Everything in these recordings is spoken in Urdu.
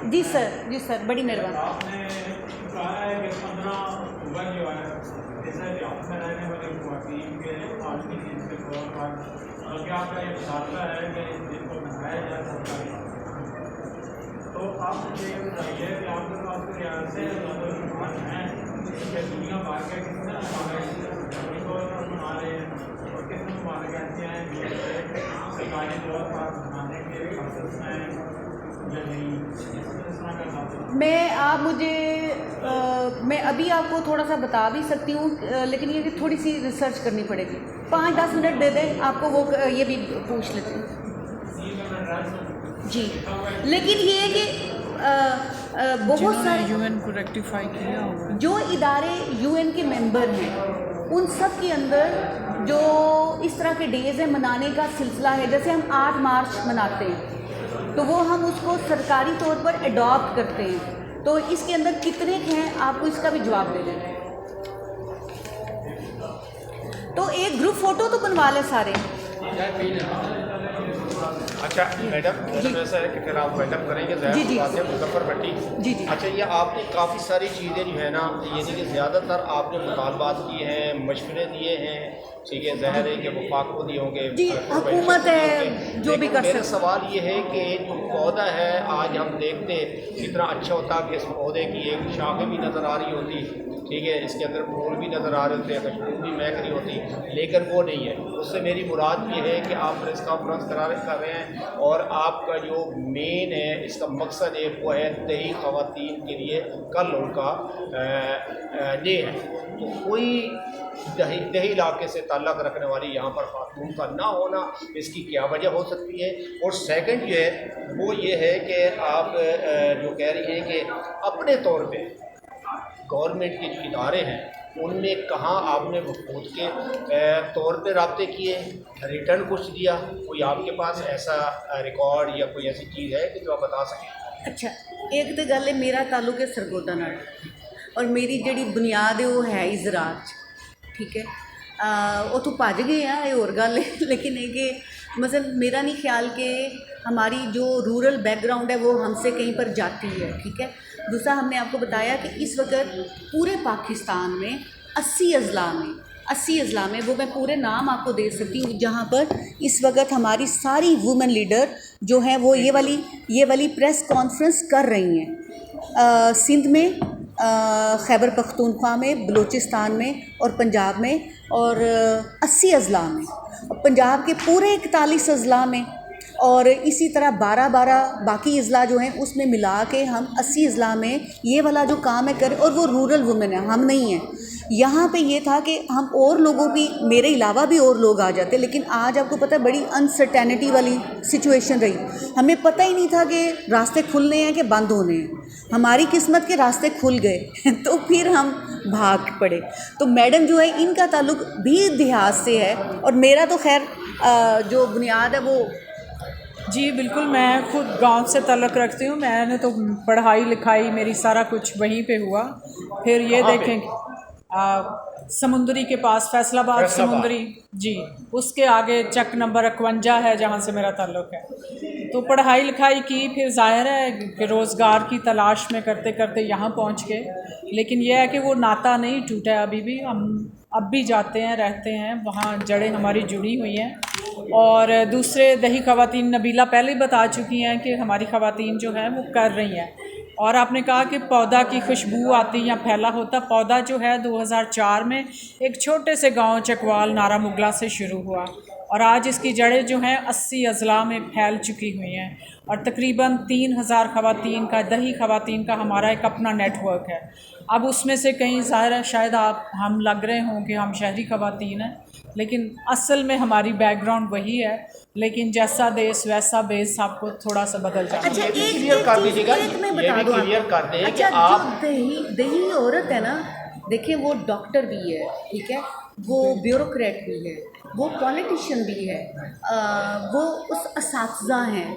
جی سر بڑی مہربانی. آپ نے کہا ہے کہ 15 اکتوبر جو ہے جیسے ریاست میں رہنے والی خواتین کے عالمی دن کے طور پر بلکہ آپ کا یہ مطالبہ ہے کہ اس دن کو منایا جائے سرکاری. تو آپ مجھے یہ بتائیے کہ آپ کے پاس کوئی ایسے نوجوان ہیں کہ دنیا بھر کے کتنے ممالک طور پر منا رہے ہیں اور کتنے ممالک ایسے ہیں جو سرکاری طور پر منانے کے مقصد ہیں یا نہیں؟ اس طرح کا ساتھ میں آپ مجھے میں ابھی آپ کو تھوڑا سا بتا بھی سکتی ہوں، لیکن یہ کہ تھوڑی سی ریسرچ کرنی پڑے گی. 5-10 منٹ دے دیں آپ کو، وہ یہ بھی پوچھ لیتے ہیں. جی لیکن یہ ہے کہ بہت سارے یو این کو ریکٹیفائی کیا ہوگا، جو ادارے یو این کے ممبر ہیں ان سب کے اندر جو اس طرح کے ڈیز ہیں منانے کا سلسلہ ہے. جیسے ہم 8 مارچ مناتے ہیں تو وہ ہم اس کو سرکاری طور پر اڈاپٹ کرتے ہیں. تو اس کے اندر کتنے ہیں آپ کو اس کا بھی جواب دے دیں. تو ایک گروپ فوٹو تو بنوا لیں سارے. اچھا میڈم ایسا ہے کہ پھر آپ ویلکم کریں گے ظاہر سی بات ہے مظفر بھٹی. جی اچھا یہ آپ نے کافی ساری چیزیں جو ہے نا یعنی کہ زیادہ تر آپ نے مطالبات کیے ہیں، مشورے دیے ہیں، ٹھیک ہے، ظاہر ہے کہ وفاق کو دیے ہوں گے، جی حکومت ہے جو بھی کر میرا سوال یہ ہے کہ جو پودا ہے آج ہم دیکھتے کتنا اچھا ہوتا کہ اس پودے کی ایک شاخیں بھی نظر آ رہی ہوتی، ٹھیک ہے، اس کے اندر پھول بھی نظر آ رہے ہوتے ہیں، خوشبو بھی مہک رہی ہوتی، لیکن وہ نہیں ہے. اس سے میری مراد یہ ہے کہ آپ پریس کانفرنس کر رہے ہیں اور آپ کا جو مین ہے اس کا مقصد ہے وہ ہے دیہی خواتین کے لیے کل ان کا ڈے ہے. تو کوئی دیہی علاقے سے تعلق رکھنے والی یہاں پر خاتون کا نہ ہونا اس کی کیا وجہ ہو سکتی ہے؟ اور سیکنڈ جو ہے وہ یہ ہے کہ آپ جو کہہ رہی ہیں کہ اپنے طور پہ گورنمنٹ کے جو ادارے ہیں ان میں کہاں آپ نے وفود کے طور پہ رابطے کیے، ریٹرن کچھ دیا؟ کوئی آپ کے پاس ایسا ریکارڈ یا کوئی ایسی چیز ہے کہ جو آپ بتا سکیں؟ اچھا ایک تو گل ہے میرا تعلق ہے سرگودا نال اور میری جڑی بنیاد ہے وہ ہے ہی زراعت. ٹھیک ہے، وہ تو بھج گئے ہیں یہ اور گل ہے، لیکن یہ کہ مثلا میرا نہیں خیال کہ ہماری جو رورل بیک گراؤنڈ ہے وہ ہم سے کہیں پر جاتی ہے. ٹھیک ہے، دوسرا ہم نے آپ کو بتایا کہ اس وقت پورے پاکستان میں 80 اضلاع میں وہ میں پورے نام آپ کو دے سکتی ہوں جہاں پر اس وقت ہماری ساری وومن لیڈر جو ہیں وہ یہ والی پریس کانفرنس کر رہی ہیں. سندھ میں، خیبر پختونخوا میں، بلوچستان میں اور پنجاب میں، اور 80 اضلاع میں، پنجاب کے پورے 41 اضلاع میں، اور اسی طرح 12 باقی اضلاع جو ہیں اس میں ملا کے ہم 80 اضلاع میں یہ والا جو کام ہے کریں. اور وہ رورل وومن ہیں، ہم نہیں ہیں. یہاں پہ یہ تھا کہ ہم اور لوگوں بھی، میرے علاوہ بھی اور لوگ آ جاتے، لیکن آج آپ کو پتہ ہے بڑی انسرٹینٹی والی سچویشن رہی. ہمیں پتہ ہی نہیں تھا کہ راستے کھلنے ہیں کہ بند ہونے ہیں. ہماری قسمت کے راستے کھل گئے تو پھر ہم بھاگ پڑے. تو میڈم جو ہے ان کا تعلق بھی دیہات سے ہے، اور میرا تو خیر جو بنیاد ہے وہ جی بالکل، میں خود گاؤں سے تعلق رکھتی ہوں. میں نے تو پڑھائی لکھائی میری سارا کچھ وہیں پہ ہوا. پھر یہ دیکھیں سمندری کے پاس، فیصل آباد سمندری، جی اس کے آگے چک نمبر 51 ہے جہاں سے میرا تعلق ہے. تو پڑھائی لکھائی کی، پھر ظاہر ہے کہ روزگار کی تلاش میں کرتے کرتے یہاں پہنچ گئے. لیکن یہ ہے کہ وہ ناطہ نہیں ٹوٹا ہے، ابھی بھی ہم اب بھی جاتے ہیں، رہتے ہیں وہاں، جڑیں ہماری جڑی ہوئی ہیں. اور دوسرے دیہی خواتین نبیلہ پہلے بتا چکی ہیں کہ ہماری خواتین جو ہیں وہ کر رہی ہیں. اور آپ نے کہا کہ پودا کی خوشبو آتی یا پھیلا ہوتا. پودا جو ہے 2004 میں ایک چھوٹے سے گاؤں چکوال نارا مغلا سے شروع ہوا، اور آج اس کی جڑیں جو ہیں 80 اضلاع میں پھیل چکی ہوئی ہیں. اور تقریباً 3000 خواتین کا، دیہی خواتین کا ہمارا ایک اپنا نیٹ ورک ہے. اب اس میں سے کہیں ظاہر ہے شاید ہم لگ رہے ہوں کہ ہم شہری خواتین ہیں، لیکن اصل میں ہماری بیک گراؤنڈ وہی ہے. لیکن جیسا دیس ویسا بیس آپ کو تھوڑا سا بدل جاتا ہے. اچھا یہ بھی ایک کلیئر کر دیجیے گا، ایک میں یہ بتا بھی دوں کلیئر آپ کر کو. دیں کہ اچھا آپ جو دیہی عورت ہے نا، دیکھیں وہ ڈاکٹر بھی ہے، ٹھیک ہے، وہ بیوروکریٹ بھی ہے، وہ پولیٹیشین بھی ہے، وہ اس اساتذہ ہیں.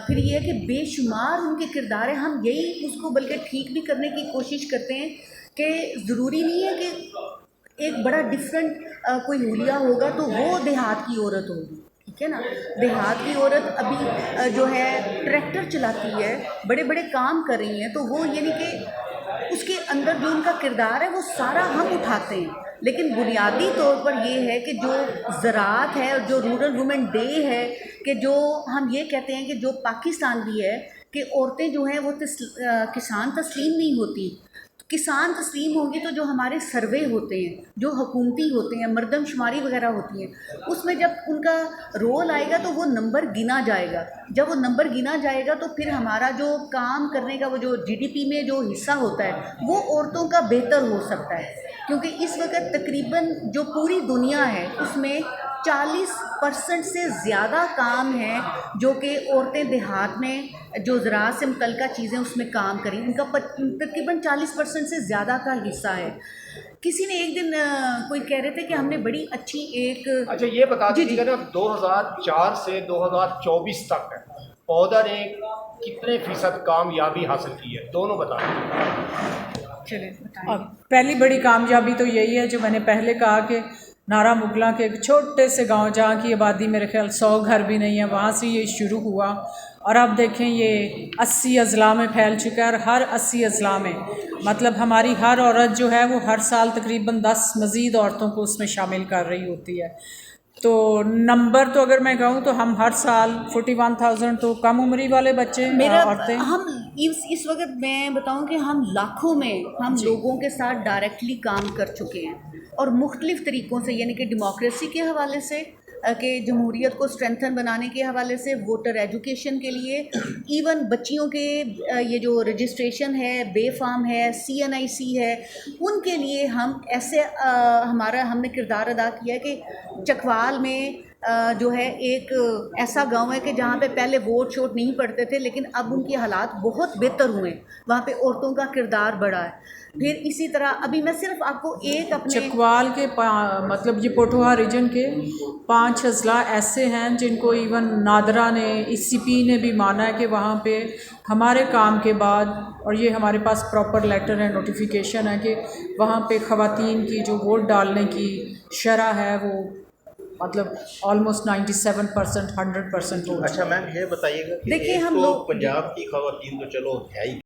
پھر یہ ہے کہ بے شمار ان کے کردار ہیں. ہم یہی اس کو بلکہ ٹھیک بھی کرنے کی کوشش کرتے ہیں کہ ضروری نہیں ہے کہ ایک بڑا ڈفرینٹ کوئی حلیہ ہوگا تو وہ دیہات کی عورت ہوگی. ٹھیک ہے نا. دیہات کی عورت ابھی جو ہے ٹریکٹر چلاتی ہے, بڑے بڑے کام کر رہی ہیں, تو وہ یعنی کہ اس کے اندر جو ان کا کردار ہے وہ سارا ہم اٹھاتے ہیں. لیکن بنیادی طور پر یہ ہے کہ جو زراعت ہے اور جو رورل وومن ڈے ہے, کہ جو ہم یہ کہتے ہیں کہ جو پاکستان بھی ہے کہ عورتیں جو ہیں وہ کسان تسلیم نہیں ہوتی. کسان تسلیم ہوں گی تو جو ہمارے سروے ہوتے ہیں, جو حکومتی ہوتے ہیں, مردم شماری وغیرہ ہوتی ہیں, اس میں جب ان کا رول آئے گا تو وہ نمبر گنا جائے گا. جب وہ نمبر گنا جائے گا تو پھر ہمارا جو کام کرنے کا وہ جو GDP میں جو حصہ ہوتا ہے وہ عورتوں کا بہتر ہو سکتا ہے. کیونکہ اس وقت تقریباً جو پوری دنیا ہے اس میں 40% سے زیادہ کام ہیں جو کہ عورتیں دیہات میں جو زراعت سے متعلقہ چیزیں اس میں کام کریں, ان کا تقریباً 40% سے زیادہ کا حصہ ہے. کسی نے ایک دن کوئی کہہ رہے تھے کہ ہم نے بڑی اچھی ایک اچھا یہ بتا دیجیے گا نا 2004 سے 2024 تک پودا نے کتنے فیصد کامیابی حاصل کی ہے, دونوں بتا دیجیے. چلے اور پہلی بڑی کامیابی تو یہی ہے جو میں نے پہلے کہا کہ نارا مغلاں کے ایک چھوٹے سے گاؤں جہاں کی آبادی میرے خیال 100 گھر بھی نہیں ہے, وہاں سے یہ شروع ہوا. اور اب دیکھیں یہ 80 اضلاع میں پھیل چکا ہے, اور ہر 80 اضلاع میں مطلب ہماری ہر عورت جو ہے وہ ہر سال تقریباً 10 مزید عورتوں کو اس میں شامل کر رہی ہوتی ہے. تو نمبر تو اگر میں کہوں تو ہم ہر سال 41,000 تو کم عمری والے بچے عورتیں ہم اس وقت میں بتاؤں کہ ہم لاکھوں میں ہم لوگوں کے ساتھ ڈائریکٹلی کام کر چکے ہیں, اور مختلف طریقوں سے, یعنی کہ ڈیموکریسی کے حوالے سے, کہ جمہوریت کو اسٹرینتھن بنانے کے حوالے سے, ووٹر ایجوکیشن کے لیے, ایون بچیوں کے یہ جو رجسٹریشن ہے, بے فارم ہے, CNIC ہے, ان کے لیے ہم ایسے ہم نے کردار ادا کیا ہے کہ چکوال میں جو ہے ایک ایسا گاؤں ہے کہ جہاں پہ پہلے ووٹ شوٹ نہیں پڑتے تھے, لیکن اب ان کے حالات بہت بہتر ہوئے ہیں, وہاں پہ عورتوں کا کردار بڑھا ہے. پھر اسی طرح ابھی میں صرف آپ کو ایک اپنے چکوال کے مطلب یہ پوٹھوہا ریجن کے 5 اضلاع ایسے ہیں جن کو ایون نادرا نے ECP نے بھی مانا ہے کہ وہاں پہ ہمارے کام کے بعد, اور یہ ہمارے پاس پراپر لیٹر ہے, نوٹیفیکیشن ہے کہ وہاں پہ خواتین کی جو ووٹ ڈالنے کی شرح ہے وہ مطلب آلموسٹ 97% 100% ہو. اچھا میم یہ بتائیے گا کہ دیکھیے ایک ہم تو لوگ پنجاب کی خواتین تو چلو ہے ہی